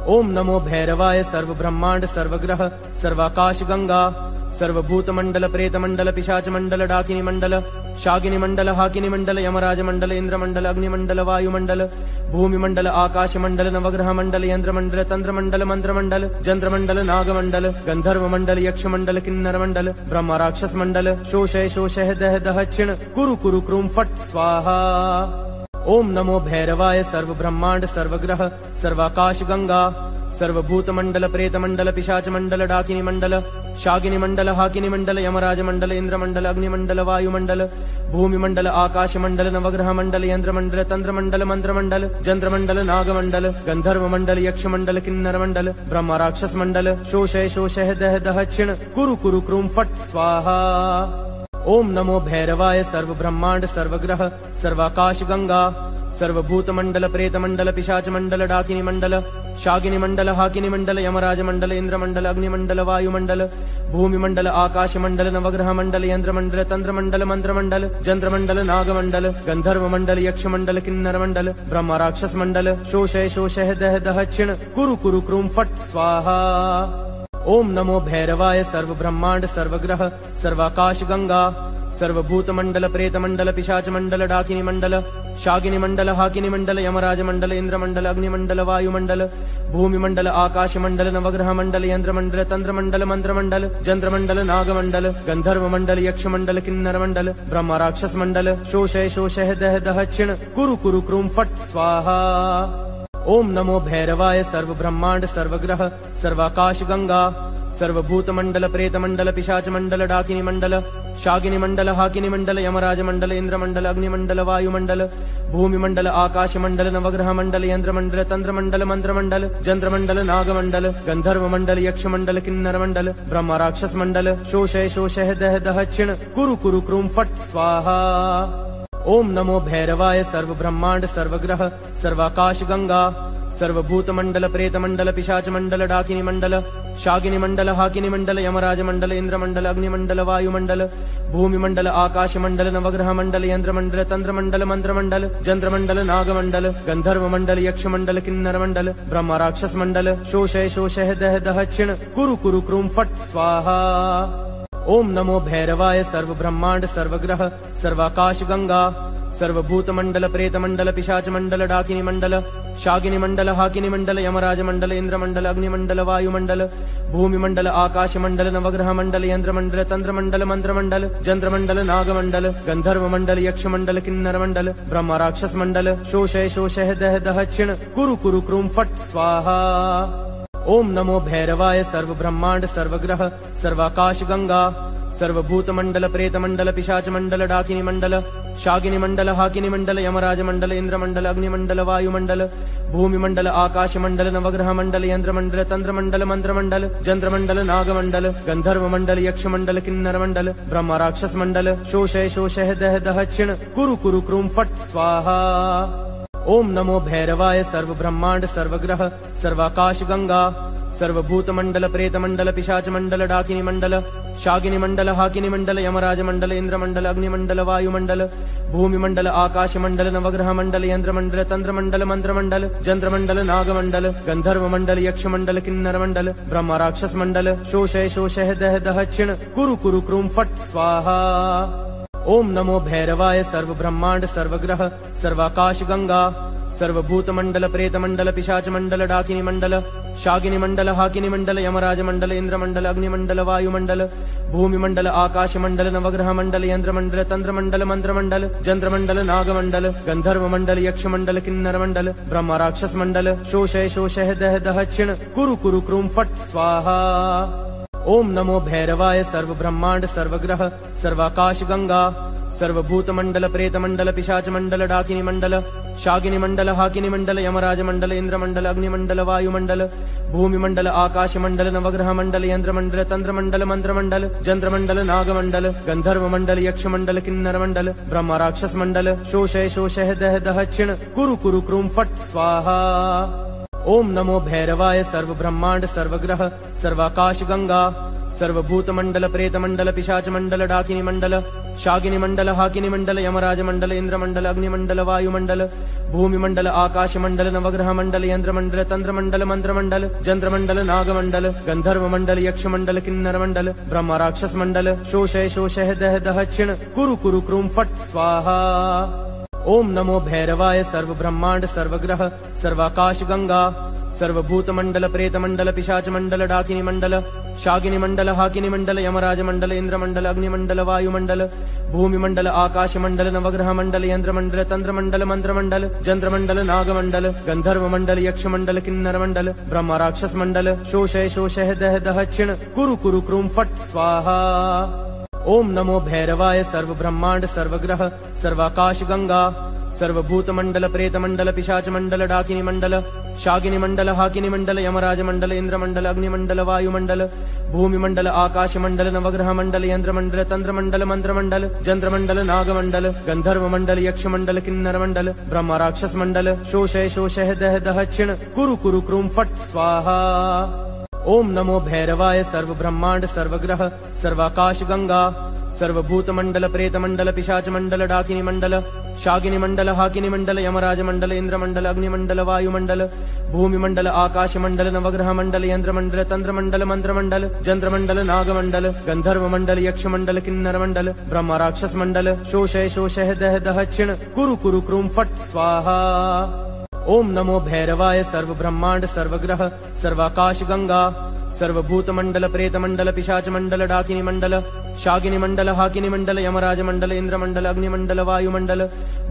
ओम नमो भैरवाय सर्व ब्रह्मांड सर्वग्रह सर्वाकाश गंगा सर्वभूत मंडल प्रेत मंडल पिशाच मंडल डाकिनी मंडल शागिनी मंडल हाकिनी मंडल यमराज मंडल इंद्र मंडल अग्नि मंडल वायु मंडल भूमि मंडल आकाश मंडल नवग्रह मंडल यंत्र मंडल तंत्र मंडल मंत्र मंडल जंत्र मंडल नाग मंडल गंधर्व मंडल यक्ष मंडल किन्नर मंडल ब्रह्म राक्षस मंडल शोषय शोषय दह दह क्षिण कुरु कुरु क्रूम फट स्वाहा। ओम नमो भैरवाय सर्व ब्रह्मांड सर्वग्रह सर्वाकाश गंगा सर्वभूत मंडल प्रेत मंडल पिशाच मंडल डाकिनी मंडल शागिनी मंडल हाकिनी मंडल यमराज मंडल इंद्र मंडल अग्नि मंडल वायु मंडल भूमि मंडल आकाश मंडल नवग्रह मंडल यंत्र मंडल तंत्र मंडल मंत्र मंडल जंत्र मंडल नाग मंडल गंधर्व मंडल यक्ष मंडल किन्नर मंडल ब्रह्म राक्षस मंडल शोषय शोषय दह दह क्षिण कुरु कुरु क्रूम फट स्वाहा। ओम नमो भैरवाय सर्व ब्रह्मांड सर्वग्रह सर्वाकाश गंगा सर्वभूत मंडल प्रेत मंडल पिशाच मंडल डाकिनी मंडल शागिनी मंडल हाकिनी मंडल यमराज मंडल इंद्र मंडल अग्नि मंडल वायु मंडल भूमि मंडल आकाश मंडल नवग्रह मंडल यंत्र मंडल तंत्र मंडल मंत्र मंडल जंत्र मंडल नाग मंडल गंधर्व मंडल यक्ष मंडल किन्नर मंडल ब्रह्म राक्षस मंडल शोषय शोषय दह दह क्षिण कुरु कुरु क्रूम फट स्वाहा। ओम नमो भैरवाय सर्व ब्रह्मांड सर्वग्रह सर्वाकाश गंगा सर्वभूत मंडल प्रेत मंडल पिशाच मंडल डाकिनी मंडल शागिनी मंडल हाकिनी मंडल यमराज मंडल इंद्र मंडल अग्नि मंडल वायु मंडल भूमि मंडल आकाश मंडल नवग्रह मंडल यंत्र मंडल तंत्र मंडल मंत्र मंडल जंत्र मंडल नाग मंडल गंधर्व मंडल यक्ष मंडल किन्नर मंडल ब्रह्म राक्षस मंडल शोषय शोषय दह दह क्षिण कुरु कुरु क्रूम फट स्वाहा। ओम नमो भैरवाय सर्व ब्रह्मांड सर्वग्रह सर्वाकाश गंगा सर्वभूत मंडल प्रेत मंडल पिशाच मंडल डाकिनी मंडल शागिनी मंडल हाकिनी मंडल यमराज मंडल इंद्र मंडल अग्नि मंडल वायु मंडल भूमि मंडल आकाश मंडल नवग्रह मंडल यंत्र मंडल तंत्र मंडल मंत्र मंडल जंत्र मंडल नाग मंडल गंधर्व मंडल यक्ष मंडल किन्नर मंडल ब्रह्म राक्षस मंडल शोषय शोषय दह दह क्षिण कुरु कुरु क्रूम फट स्वाहा। ओम नमो भैरवाय सर्व ब्रह्मांड सर्वग्रह सर्वाकाश गंगा सर्वभूत मंडल प्रेत मंडल पिशाच मंडल डाकिनी मंडल शागिनी मंडल हाकिनी मंडल यमराज मंडल इंद्र मंडल अग्नि मंडल वायु मंडल भूमि मंडल आकाश मंडल नवग्रह मंडल यंत्र मंडल तंत्र मंडल मंत्र मंडल जंत्र मंडल नाग मंडल गंधर्व मंडल यक्ष मंडल किन्नर मंडल ब्रह्म राक्षस मंडल शोषय शोषय दह दह क्षिण कुरु कुरु क्रूम फट स्वाहा। ओम नमो भैरवाय सर्व ब्रह्मांड सर्वग्रह सर्वाकाश गंगा सर्वभूत मंडल प्रेत मंडल पिशाच मंडल डाकिनी मंडल शागिनी मंडल हाकिनी मंडल यमराज मंडल इंद्र मंडल अग्नि मंडल वायु मंडल भूमि मंडल आकाश मंडल नवग्रह मंडल यंत्र मंडल तंत्र मंडल मंत्र मंडल जंत्र मंडल नाग मंडल गंधर्व मंडल यक्ष मंडल किन्नर मंडल ब्रह्म राक्षस मंडल शोषय शोषय दह दह क्षिण कुरु कुरु क्रूम फट स्वाहा। ओम नमो भैरवाय सर्व ब्रह्मांड सर्वग्रह सर्वाकाश गंगा सर्वभूत मंडल प्रेत मंडल पिशाच मंडल डाकिनी मंडल शागिनी मंडल हाकिनी मंडल यमराज मंडल इंद्र मंडल अग्नि मंडल वायु मंडल भूमि मंडल आकाश मंडल नवग्रह मंडल यंत्र मंडल तंत्र मंडल मंत्र मंडल जंत्र मंडल नाग मंडल गंधर्व मंडल यक्ष मंडल किन्नर मंडल ब्रह्म राक्षस मंडल शोषय शोषय दह दह क्षिण कुरु कुरु क्रूम फट स्वाहा। ओम नमो भैरवाय सर्व ब्रह्मांड सर्वग्रह सर्वाकाश गंगा सर्वभूत मंडल प्रेत मंडल पिशाच मंडल डाकिनी मंडल शागिनी मंडल हाकिनी मंडल यमराज मंडल इंद्र मंडल अग्नि मंडल वायु मंडल भूमि मंडल आकाश मंडल नवग्रह मंडल यंत्र मंडल तंत्र मंडल मंत्र मंडल जंत्र मंडल नाग मंडल गंधर्व मंडल यक्ष मंडल किन्नर मंडल ब्रह्म राक्षस मंडल शोषय शोषय दह दह क्षिण कुरु कुरु क्रूम फट स्वाहा। ओम नमो भैरवाय सर्व ब्रह्मांड सर्वग्रह सर्वाकाश गंगा सर्वभूत मंडल प्रेत मंडल पिशाच मंडल डाकिनी मंडल शागिनी मंडल हाकिनी मंडल यमराज मंडल इंद्र मंडल अग्नि मंडल वायु मंडल भूमि मंडल आकाश मंडल नवग्रह मंडल यंत्र मंडल तंत्र मंडल मंत्र मंडल जंत्र मंडल नाग मंडल गंधर्व मंडल यक्ष मंडल किन्नर मंडल ब्रह्म राक्षस मंडल शोषय शोषय दह दह क्षिण कुरु कुरु क्रूम फट स्वाहा। ओम नमो भैरवाय सर्व ब्रह्मांड सर्वग्रह सर्वाकाश गंगा सर्वभूत मंडल प्रेत मंडल पिशाच मंडल डाकिनी मंडल शागिनी मंडल हाकिनी मंडल यमराज मंडल इंद्र मंडल अग्नि मंडल वायु मंडल भूमि मंडल आकाश मंडल नवग्रह मंडल यंत्र मंडल तंत्र मंडल मंत्र मंडल जंत्र मंडल नाग मंडल गंधर्व मंडल यक्ष मंडल किन्नर मंडल ब्रह्म राक्षस मंडल शोषय शोषय दह दह क्षिण कुरु कुरु क्रूम फट स्वाहा। ओम नमो भैरवाय सर्व ब्रह्मांड सर्वग्रह सर्वाकाश गंगा सर्वभूतमण्डल प्रेतमण्डल पिशाचमण्डल डाकिनी मण्डल शाकिनी मण्डल हाकिनी मण्डल यमराज मण्डल इन्द्रमण्डल अग्निमण्डल वायुमण्डल भूमिमण्डल आकाशमण्डल नवग्रह मण्डल यन्त्रमण्डल तन्त्रमण्डल मन्त्रमण्डल जन्त्रमण्डल नागमण्डल गन्धर्वमण्डल यक्षमण्डल किन्नरमण्डल ब्रह्म राक्षसमण्डल शोषय शोषय दह दह क्षिण कुरु कुरु क्रूं फट् स्वाहा। ओम नमो भैरवाय सर्वब्रह्माण्ड सर्वग्रह सर्वाकाश गंगा सर्वभूतमण्डल प्रेतमण्डल पिशाचमण्डल डाकिनी मण्डल शाकिनी मण्डल हाकिनी मण्डल यमराज मण्डल इन्द्रमण्डल अग्निमण्डल वायुमण्डल भूमिमण्डल आकाशमण्डल नवग्रह मण्डल यन्त्रमण्डल तन्त्रमण्डल मन्त्रमण्डल जन्त्रमण्डल नागमण्डल गन्धर्वमण्डल यक्षमण्डल किन्नरमण्डल ब्रह्म राक्षसमण्डल शोषय शोषय दह दह क्षिण कुरु कुरु क्रूं फट् स्वाहा। ओम नमो भैरवाय सर्वब्रह्माण्ड सर्वग्रह सर्वाकाश गंगा सर्वभूतमण्डल प्रेतमण्डल पिशाचमण्डल डाकिनी मण्डल शाकिनी मण्डल हाकिनी मण्डल यमराज मण्डल इन्द्रमण्डल अग्निमण्डल वायुमण्डल भूमिमण्डल आकाशमण्डल नवग्रह मण्डल यन्त्रमण्डल तन्त्रमण्डल मन्त्रमण्डल जन्त्रमण्डल नागमण्डल गन्धर्वमण्डल यक्षमण्डल किन्नरमण्डल ब्रह्म राक्षसमण्डल शोषय शोषय दह दह क्षिण कुरु कुरु क्रूं फट् स्वाहा। ओम नमो भैरवाय सर्वब्रह्माण्ड सर्वग्रह सर्वाकाश गंगा सर्वभूतमण्डल प्रेतमण्डल पिशाचमण्डल डाकिनी मण्डल शाकिनी मण्डल हाकिनी मण्डल यमराज मण्डल इन्द्रमण्डल अग्निमण्डल वायुमण्डल भूमिमण्डल आकाशमण्डल नवग्रह मण्डल यन्त्रमण्डल तन्त्रमण्डल मन्त्रमण्डल जन्त्रमण्डल नागमण्डल गन्धर्वमण्डल यक्षमण्डल किन्नरमण्डल ब्रह्म राक्षसमण्डल शोषय शोषय दह दह क्षिण कुरु कुरु क्रूं फट् स्वाहा। ओम नमो भैरवाय सर्वब्रह्माण्ड सर्वग्रह सर्वाकाश गंगा सर्वभूतमण्डल प्रेतमण्डल पिशाचमण्डल डाकिनी मण्डल शाकिनी मण्डल हाकिनी मण्डल यमराज मण्डल इन्द्रमण्डल अग्निमण्डल वायुमण्डल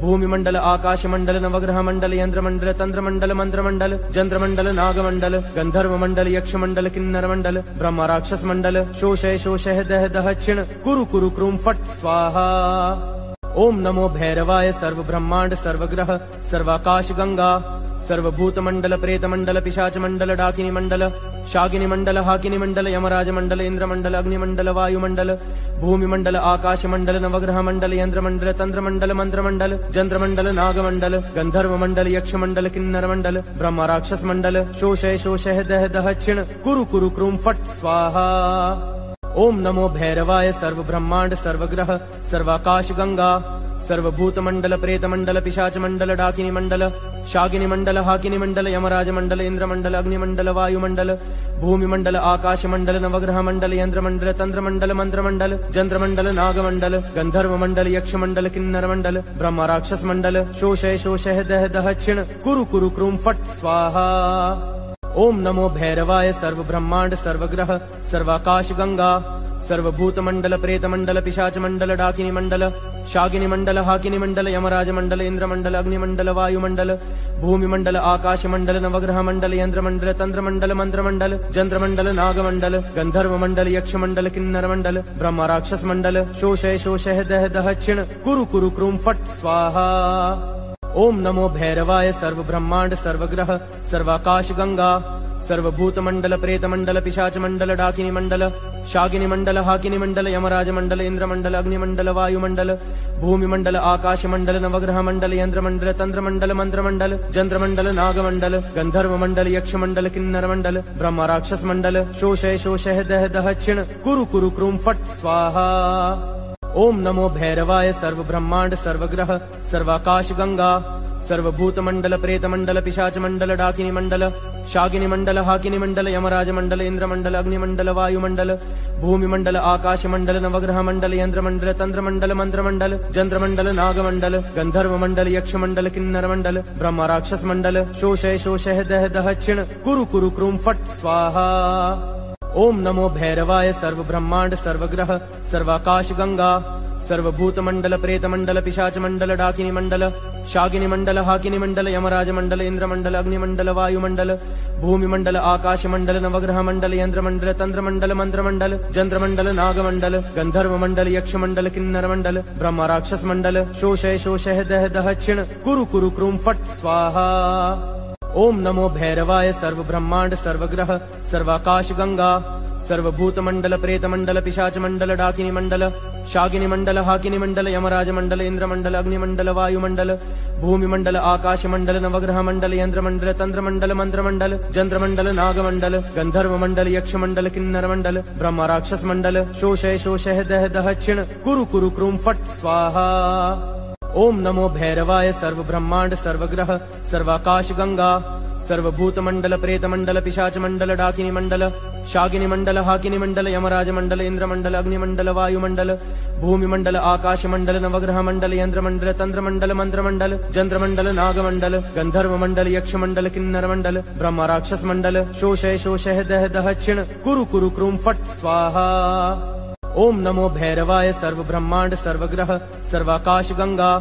भूमिमण्डल आकाशमण्डल नवग्रह मण्डल यन्त्रमण्डल तन्त्रमण्डल मन्त्रमण्डल जन्त्रमण्डल नागमण्डल गन्धर्वमण्डल यक्षमण्डल किन्नरमण्डल ब्रह्म राक्षसमण्डल शोषय शोषय दह दह क्षिण कुरु कुरु क्रूं फट् स्वाहा। ओम नमो भैरवाय सर्वब्रह्माण्ड सर्वग्रह सर्वाकाश गंगा सर्वभूतमण्डल प्रेतमण्डल पिशाचमण्डल डाकिनी मण्डल शाकिनी मण्डल हाकिनी मण्डल यमराज मण्डल इन्द्रमण्डल अग्निमण्डल वायुमण्डल भूमिमण्डल आकाशमण्डल नवग्रह मण्डल यन्त्रमण्डल तन्त्रमण्डल मन्त्रमण्डल जन्त्रमण्डल नागमण्डल गन्धर्वमण्डल यक्षमण्डल किन्नरमण्डल ब्रह्म राक्षसमण्डल शोषय शोषय दह दह क्षिण कुरु कुरु क्रूं फट् स्वाहा। ओम नमो भैरवाय सर्वब्रह्माण्ड सर्वग्रह सर्वाकाश गंगा सर्वभूतमण्डल प्रेतमण्डल पिशाचमण्डल डाकिनी मण्डल शाकिनी मण्डल हाकिनी मण्डल यमराज मण्डल इन्द्रमण्डल अग्निमण्डल वायुमण्डल भूमिमण्डल आकाशमण्डल नवग्रह मण्डल यन्त्रमण्डल तन्त्रमण्डल मन्त्रमण्डल जन्त्रमण्डल नागमण्डल गन्धर्वमण्डल यक्षमण्डल किन्नरमण्डल ब्रह्म राक्षसमण्डल शोषय शोषय दह दह क्षिण कुरु कुरु क्रूं फट् स्वाहा। ओम नमो भैरवाय सर्वब्रह्माण्ड सर्वग्रह सर्वाकाश गंगा सर्वभूतमण्डल प्रेतमण्डल पिशाचमण्डल डाकिनी मण्डल शाकिनी मण्डल हाकिनी मण्डल यमराज मण्डल इन्द्रमण्डल अग्निमण्डल वायुमण्डल भूमिमण्डल आकाशमण्डल नवग्रह मण्डल यन्त्रमण्डल तन्त्रमण्डल मन्त्रमण्डल जन्त्रमण्डल नागमण्डल गन्धर्वमण्डल यक्षमण्डल किन्नरमण्डल ब्रह्म राक्षसमण्डल शोषय शोषय दह दह क्षिण कुरु कुरु क्रूं फट् स्वाहा। ओम नमो भैरवाय सर्वब्रह्माण्ड सर्वग्रह सर्वाकाश गंगा सर्वभूतमण्डल प्रेतमण्डल पिशाचमण्डल डाकिनी मण्डल शाकिनी मण्डल हाकिनी मण्डल यमराज मण्डल इन्द्रमण्डल अग्निमण्डल वायुमण्डल भूमिमण्डल आकाशमण्डल नवग्रह मण्डल यन्त्रमण्डल तन्त्रमण्डल मन्त्रमण्डल जन्त्रमण्डल नागमण्डल गन्धर्वमण्डल यक्षमण्डल किन्नरमण्डल ब्रह्म राक्षसमण्डल शोषय शोषय दह दह क्षिण कुरु कुरु क्रूं फट् स्वाहा। ओम नमो भैरवाय सर्वब्रह्माण्ड सर्वग्रह सर्वाकाश गंगा सर्वभूतमण्डल प्रेतमण्डल पिशाचमण्डल डाकिनी मण्डल शाकिनी मण्डल हाकिनी मण्डल यमराज मण्डल इन्द्रमण्डल अग्निमण्डल वायुमण्डल भूमिमण्डल आकाशमण्डल नवग्रह मण्डल यन्त्रमण्डल तन्त्रमण्डल मन्त्रमण्डल जन्त्रमण्डल नागमण्डल गन्धर्वमण्डल यक्षमण्डल किन्नरमण्डल ब्रह्म राक्षसमण्डल शोषय शोषय दह दह क्षिण कुरु कुरु क्रूं फट् स्वाहा। ओम नमो भैरवाय सर्वब्रह्माण्ड सर्वग्रह सर्वाकाश गंगा सर्वभूतमण्डल प्रेतमण्डल पिशाचमण्डल डाकिनी मण्डल शाकिनी मण्डल हाकिनी मण्डल यमराज मण्डल इन्द्रमण्डल अग्निमण्डल वायुमण्डल भूमिमण्डल आकाशमण्डल नवग्रह मण्डल यन्त्रमण्डल तन्त्रमण्डल मन्त्रमण्डल जन्त्रमण्डल नागमण्डल गन्धर्वमण्डल यक्षमण्डल किन्नरमण्डल ब्रह्म राक्षसमण्डल शोषय शोषय दह दह क्षिण कुरु कुरु क्रूं फट् स्वाहा। ओम नमो भैरवाय सर्व ब्रह्मांड सर्वग्रह सर्वाकाश गंगा सर्वभूत मंडल प्रेत मंडल पिशाच मंडल डाकिनी मंडल शागिनी मंडल हाकिनी मंडल यमराज मंडल इंद्र मंडल अग्नि मंडल वायु मंडल भूमि मंडल आकाश मंडल नवग्रह मंडल यंत्र मंडल तंत्र मंडल मंत्र मंडल जंत्र मंडल नाग मंडल गंधर्व मंडल यक्ष मंडल किन्नर मंडल ब्रह्म राक्षस मंडल शोषय शोषय दह दह क्षिण कुरु कुरु क्रूम फट स्वाहा। ओम नमो भैरवाय सर्व ब्रह्मांड सर्वग्रह सर्वाकाश गंगा सर्वभूत मंडल प्रेत मंडल पिशाच मंडल डाकिनी मंडल शागिनी मंडल हाकिनी मंडल यमराज मंडल इंद्र मंडल अग्नि मंडल वायु मंडल भूमि मंडल आकाश मंडल नवग्रह मंडल यंत्र मंडल तंत्र मंडल मंत्र मंडल जंत्र मंडल नाग मंडल गंधर्व मंडल यक्ष मंडल किन्नर मंडल ब्रह्म राक्षस मंडल शोषय शोषय दह दह क्षिण कुरु कुरु क्रूम फट स्वाहा। ओम नमो भैरवाय सर्व ब्रह्मांड सर्वग्रह सर्वाकाश गंगा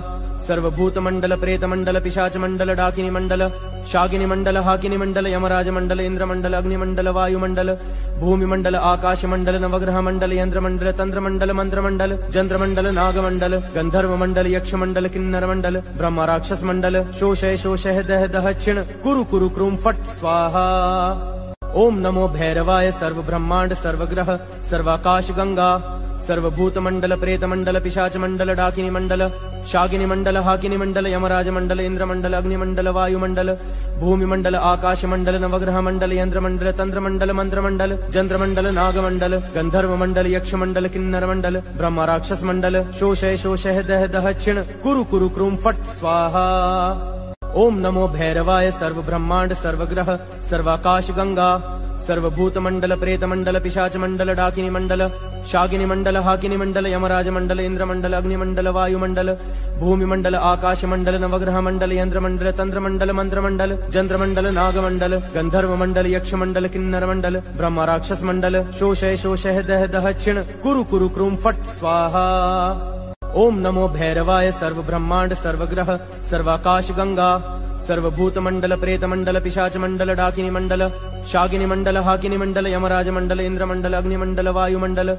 सर्वभूत मंडल प्रेत मंडल पिशाच मंडल डाकिनी मंडल शागिनी मंडल हाकिनी मंडल यमराज मंडल इंद्र मंडल अग्नि मंडल वायु मंडल भूमि मंडल आकाश मंडल नवग्रह मंडल यंत्र मंडल तंत्र मंडल मंत्र मंडल जंत्र मंडल नाग मंडल गंधर्व मंडल यक्ष मंडल किन्नर मंडल ब्रह्म राक्षस मंडल शोषय शोषय दह दह क्षिण कुरु कुरु क्रूम फट स्वाहा। ओम नमो भैरवाय सर्व ब्रह्मांड सर्वग्रह सर्वाकाश गंगा सर्वभूत मंडल प्रेत मंडल पिशाच मंडल डाकिनी मंडल शागिनी मंडल हाकिनी मंडल यमराज मंडल इंद्र मंडल अग्नि मंडल वायु मंडल भूमि मंडल आकाश मंडल नवग्रह मंडल यंत्र मंडल तंत्र मंडल मंत्र मंडल जंत्र मंडल नाग मंडल गंधर्व मंडल यक्ष मंडल किन्नर मंडल ब्रह्म राक्षस मंडल शोषय शोषय दह दह क्षिण कुरु कुरु क्रूम फट स्वाहा। ओम नमो भैरवाय सर्व ब्रह्मांड सर्वग्रह सर्वाकाश गंगा सर्वभूत मंडल प्रेत मंडल पिशाच मंडल डाकिनी मंडल शागिनी मंडल हाकिनी मंडल यमराज मंडल इंद्र मंडल अग्नि मंडल वायु मंडल भूमि मंडल आकाश मंडल नवग्रह मंडल यंत्र मंडल तंत्र मंडल मंत्र मंडल जंत्र मंडल नाग मंडल गंधर्व मंडल यक्ष मंडल किन्नर मंडल ब्रह्म राक्षस मंडल शोषय शोषय दह दह क्षिण कुरु कुरु क्रूम फट स्वाहा। ओम नमो भैरवाय सर्व ब्रह्मांड सर्वग्रह सर्वाकाश गंगा सर्वभूत मंडल प्रेत मंडल पिशाच मंडल डाकिनी मंडल शागिनी मंडल हाकिनी मंडल यमराज मंडल इंद्र मंडल अग्नि मंडल वायु मंडल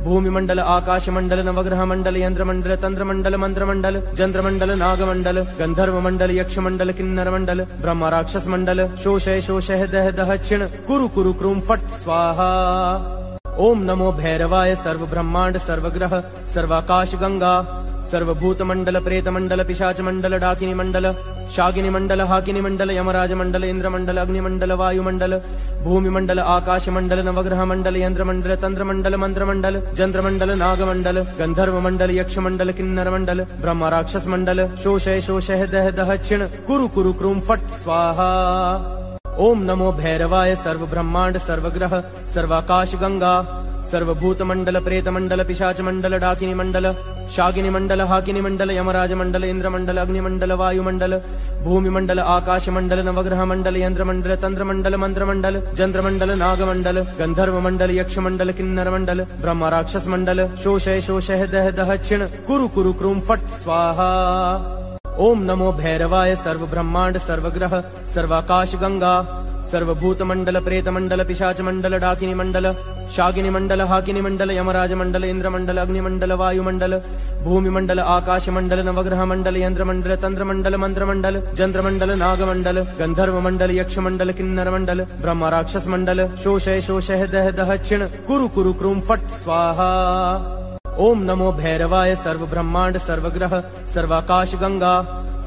भूमि मंडल आकाश मंडल नवग्रह मंडल यंत्र मंडल तंत्र मंडल मंत्र मंडल जंत्र मंडल नाग मंडल गंधर्व मंडल यक्ष मंडल किन्नर मंडल ब्रह्म राक्षस मंडल शोषय शोषय दह दह क्षिण कुरु कुरु क्रूम फट स्वाहा। ओम नमो भैरवाय सर्व ब्रह्मांड सर्वग्रह सर्वाकाश गंगा सर्वभूत मंडल प्रेत मंडल पिशाच मंडल डाकिनी मंडल शागिनी मंडल हाकिनी मंडल यमराज मंडल इंद्र मंडल अग्नि मंडल वायु मंडल भूमि मंडल आकाश मंडल नवग्रह मंडल यंत्र मंडल तंत्र मंडल मंत्र मंडल जंत्र मंडल नाग मंडल गंधर्व मंडल यक्ष मंडल किन्नर मंडल ब्रह्म राक्षस मंडल शोषय शोषय दह दह क्षिण कुरु कुरु क्रूम फट स्वाहा। ओम नमो भैरवाय सर्व ब्रह्मांड सर्वग्रह सर्वाकाश गंगा सर्वभूत मंडल प्रेत मंडल पिशाच मंडल डाकिनी मंडल शागिनी मंडल हाकिनी मंडल यमराज मंडल इंद्र मंडल अग्नि मंडल वायु मंडल भूमि मंडल आकाश मंडल नवग्रह मंडल यंत्र मंडल तंत्र मंडल मंत्र मंडल जंत्र मंडल नाग मंडल गंधर्व मंडल यक्ष मंडल किन्नर मंडल ब्रह्म राक्षस मंडल शोषय शोषय दह दह क्षिण कुरु कुरु क्रूम फट स्वाहा। ओम नमो भैरवाय सर्व ब्रह्मांड सर्वग्रह सर्वाकाश गंगा सर्वभूत मंडल प्रेत मंडल पिशाच मंडल डाकिनी मंडल शागिनी मंडल हाकिनी मंडल यमराज मंडल इंद्र मंडल अग्नि मंडल वायु मंडल भूमि मंडल आकाश मंडल नवग्रह मंडल यंत्र मंडल तंत्र मंडल मंत्र मंडल जंत्र मंडल नाग मंडल गंधर्व मंडल यक्ष मंडल किन्नर मंडल ब्रह्म राक्षस मंडल शोषय शोषय दह दह क्षिण कुरु कुरु क्रूम फट स्वाहा। ओम नमो भैरवाय सर्व ब्रह्मांड सर्वग्रह सर्वाकाश गंगा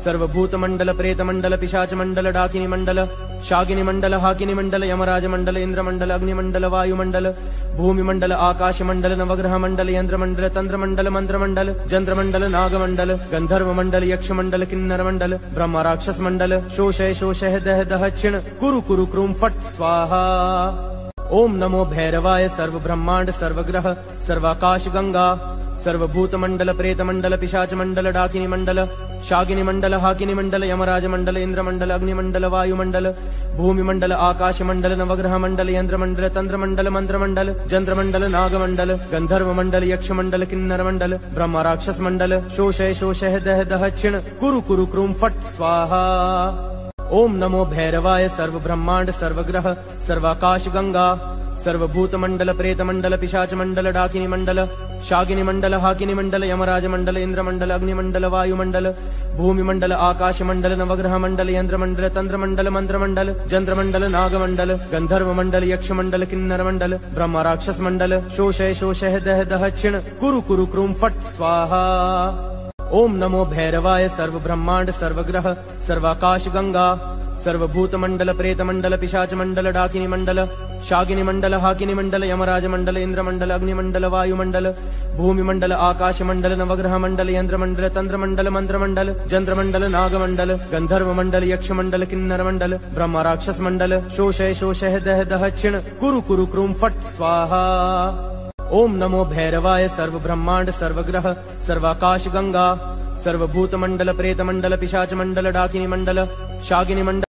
सर्वभूत मंडल प्रेत मंडल पिशाच मंडल डाकिनी मंडल शागिनी मंडल हाकिनी मंडल यमराज मंडल इंद्र मंडल अग्नि मंडल वायु मंडल भूमि मंडल आकाश मंडल नवग्रह मंडल यंत्र मंडल तंत्र मंडल मंत्र मंडल जंत्र मंडल नाग मंडल गंधर्व मंडल यक्ष मंडल किन्नर मंडल ब्रह्म राक्षस मंडल शोषय शोषय दह दह क्षिण कुरु कुरु क्रूम फट स्वाहा। ओम नमो भैरवाय सर्व ब्रह्मांड सर्वग्रह सर्वाकाश गंगा सर्वभूत मंडल प्रेत मंडल पिशाच मंडल डाकिनी मंडल शागिनी मंडल हाकिनी मंडल यमराज मंडल इंद्र मंडल अग्नि मंडल वायु मंडल भूमि मंडल आकाश मंडल नवग्रह मंडल यंत्र मंडल तंत्र मंडल मंत्र मंडल जंत्र मंडल नाग मंडल गंधर्व मंडल यक्ष मंडल किन्नर मंडल ब्रह्म राक्षस मंडल शोषय शोषय दह दह क्षिण कुरु कुरु क्रूम फट स्वाहा। ओम नमो भैरवाय सर्व ब्रह्मांड सर्वग्रह सर्वाकाश गंगा सर्वभूत मंडल प्रेत मंडल पिशाच मंडल डाकिनी मंडल शागिनी मंडल हाकिनी मंडल यमराज मंडल इंद्र मंडल अग्नि मंडल वायु मंडल भूमि मंडल आकाश मंडल नवग्रह मंडल यंत्र मंडल तंत्र मंडल मंत्र मंडल जंत्र मंडल नाग मंडल गंधर्व मंडल यक्ष मंडल किन्नर मंडल ब्रह्म राक्षस मंडल शोषय शोषय दह दह क्षिण कुरु कुरु क्रूम फट स्वाहा। ओम नमो भैरवाय सर्व ब्रह्मांड सर्वग्रह सर्वाकाश गंगा सर्वभूत मंडल प्रेत मंडल पिशाच मंडल डाकिनी मंडल शागिनी मंडल हाकिनी मंडल यमराज मंडल इंद्र मंडल अग्नि मंडल वायु मंडल भूमि मंडल आकाश मंडल नवग्रह मंडल यंत्र मंडल तंत्र मंडल मंत्र मंडल जंत्र मंडल नाग मंडल गंधर्व मंडल यक्ष मंडल किन्नर मंडल ब्रह्म राक्षस मंडल शोषय शोषय दह दह क्षिण कुरु कुरु क्रूम फट स्वाहा। ओम नमो भैरवाय सर्व ब्रह्मांड सर्वग्रह सर्वाकाश गंगा सर्वभूत मंडल प्रेत मंडल पिशाच मंडल डाकिनी मंडल शागिनी मंडल